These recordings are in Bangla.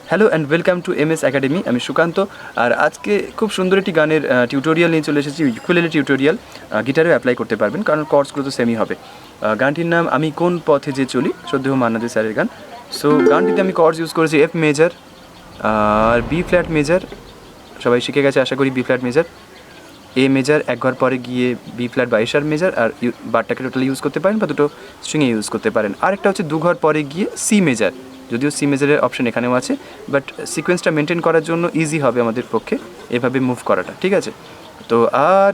Hello and welcome to MS academy. আমি সুকান্ত, আর আজকে খুব সুন্দর একটি গানের টিউটোরিয়াল নিয়ে চলে এসেছি। ইউকুলেলে টিউটোরিয়াল, গিটারেও অ্যাপ্লাই করতে পারবেন কারণ কর্ডসগুলো তো সেমই হবে। গানটির নাম আমি কোন পথে যে চলি, শ্রদ্ধেয় মান্না দে স্যারের গান। সো গানটিতে আমি কর্ডস ইউজ করেছি এফ মেজর আর বি ফ্ল্যাট মেজর, সবাই শিখে গেছে আশা করি। B flat major, A major, এক ঘর পরে গিয়ে বি ফ্ল্যাট বা এশার মেজর, আর বারটাকে টোটালি ইউজ করতে পারেন বা দুটো স্ট্রিংয়ে ইউজ করতে পারেন। আরেকটা হচ্ছে দু ঘর পরে গিয়ে সি মেজর, যদিও সি মেজরের অপশন এখানেও আছে, বাট সিকোয়েন্সটা মেনটেন করার জন্য ইজি হবে আমাদের পক্ষে এভাবে মুভ করাটা, ঠিক আছে? তো আর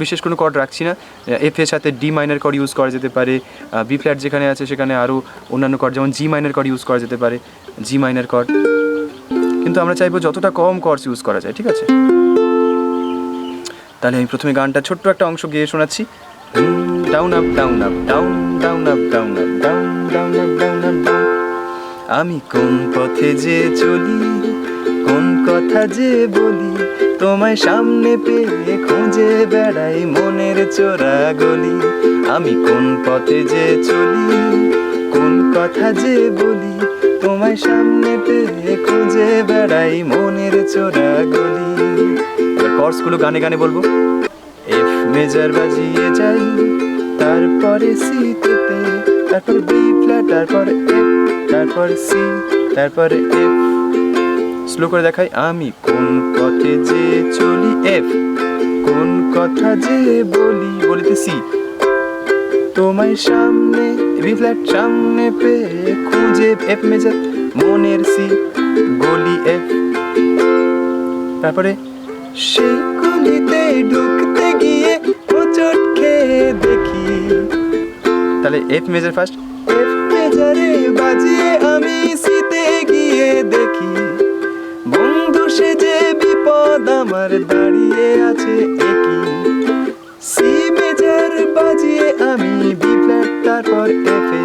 বিশেষ কোনো কর্ড রাখছি না। এফ এর সাথে ডি মাইনার কর্ড ইউজ করা যেতে পারে, বি ফ্ল্যাট যেখানে আছে সেখানে আরও অন্যান্য কর্ড যেমন জি মাইনার কর্ড ইউজ করা যেতে পারে, জি মাইনার কর্ড। কিন্তু আমরা চাইবো যতটা কম কর্ডস ইউজ করা যায়, ঠিক আছে? তাহলে আমি প্রথমে গানটা ছোট্ট একটা অংশ গিয়ে শোনাচ্ছি। Down up down up down down up down up down down up down up down. আমি কোন পথে যে চলি, কোন কথা যে বলি, তোমায় সামনে পেয়ে খুঁজে বেড়াই মনের চোরা গলি। আমি কোন পথে যে চলি, কোন কথা যে বলি, তোমায় সামনে পেয়ে খুঁজে বেড়াই মনের চোরা গলি। এবার কর্ডসগুলো গানে গানে বলবো। এফ মেজর বাজিয়ে যাই, তারপরে সি তে, তারপর বি ফ্ল্যাট, তারপরে এফ, তারপর সি, তারপরে এফ। স্লো করে দেখাই। আমি কোন পথে যে চলি, এফ, কোন কথা যে বলি, বলিতে সি, তোমায় সামনে বি ফ্ল্যাট সামনে পেয়ে খুঁজে এফ মেজর মনের সি গলি এফ, তারপরে সেই গলিতে ঢুকতে গিয়ে হোঁচট খেয়ে দেখি। তাহলে এফ মেজর ফার্স্ট, এফ মেজরে বাজিয়ে আমি সিতে গিয়ে দেখি, বন্ধু সে যে বিপদ আমার দাঁড়িয়ে আছে একই। সি মেজর বাজিয়ে আমি বি ফ্ল্যাট, তারপর এফ এ,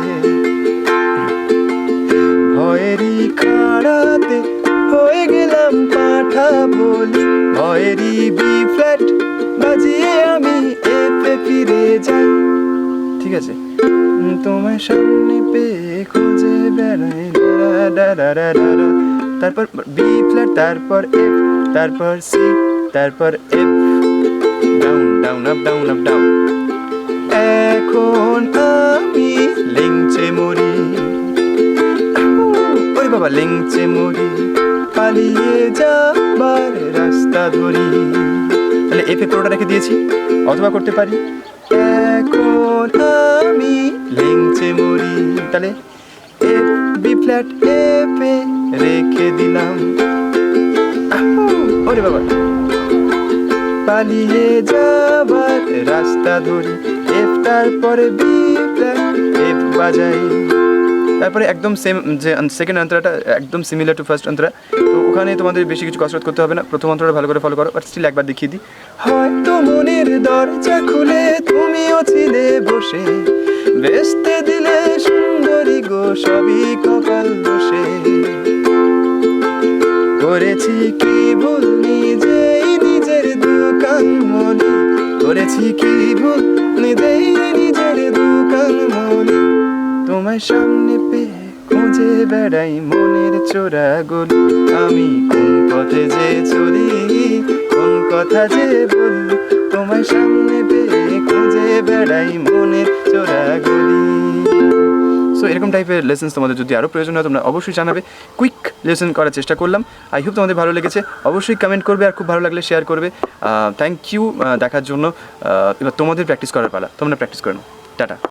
ভয়েরই খাড়াতে হয়ে গেলাম পাঠা বলি, ভয়েরই বি ফ্ল্যাট বাজিয়ে আমি এফ এ ফিরে যাই, ঠিক আছে? তোমার সামনে পেয়ে খুঁজে বেড়াই, তারপর বি ফ্ল্যাট, তারপর এফ, তারপর সি, তারপর F, down down up down up down. এখন আমি লেংচে মরি, ওরে বাবা লেংচে মরি, পালিয়ে যাবার রাস্তা ধরি। তাহলে এফ এ পুরোটা রেখে দিয়েছি, অথবা করতে পারি এখন আমি লেংচে মরি, তাহলে F B flat F A রেখে দিলাম, ওরে বাবা পালিয়ে যাবার রাস্তা ধরি, এফ তারপরে বি ফ্ল্যাট এফ বাজাই। তারপরে একদম সেম, যে সেকেন্ড অন্তরাটা একদম সিমিলার টু ফার্স্ট অন্তরা, তো ওখানে তোমাদের বেশি কিছু কসরত করতে হবে না। প্রথম অন্তরাটা ভালো করে ফলো করো, বাট স্টিল একবার দেখিয়ে দিই। হয়তো মনের দরজা খুলে তুমিও ছিলে বসে, বেচতে দিলে সুন্দরী গো সবই কপাল দোষে, করেছি কি ভুল নিজেই নিজের দোকান মলি, করেছি কি ভুল নিজেই নিজের দোকান মলি, তোমায় সামনে পেয়ে খুঁজে বেড়াই মনের চোরা গলি। আমি কোন পথে যে চলি, কোন কথা যে বলি, তোমায় সামনে পেয়ে খুঁজে বেড়াই মনের চোরা গলি। সো এরকম টাইপের লেসেন্স তোমাদের যদি আরও প্রয়োজন হয় তোমরা অবশ্যই জানাবে। কুইক লেসন করার চেষ্টা করলাম। আই হোপ তোমাদের ভালো লেগেছে। অবশ্যই কমেন্ট করবে, আর খুব ভালো লাগলে শেয়ার করবে। থ্যাংক ইউ দেখার জন্য। এবার তোমাদের প্র্যাকটিস করার পালা, তোমরা প্র্যাকটিস করে নাও। টাটা।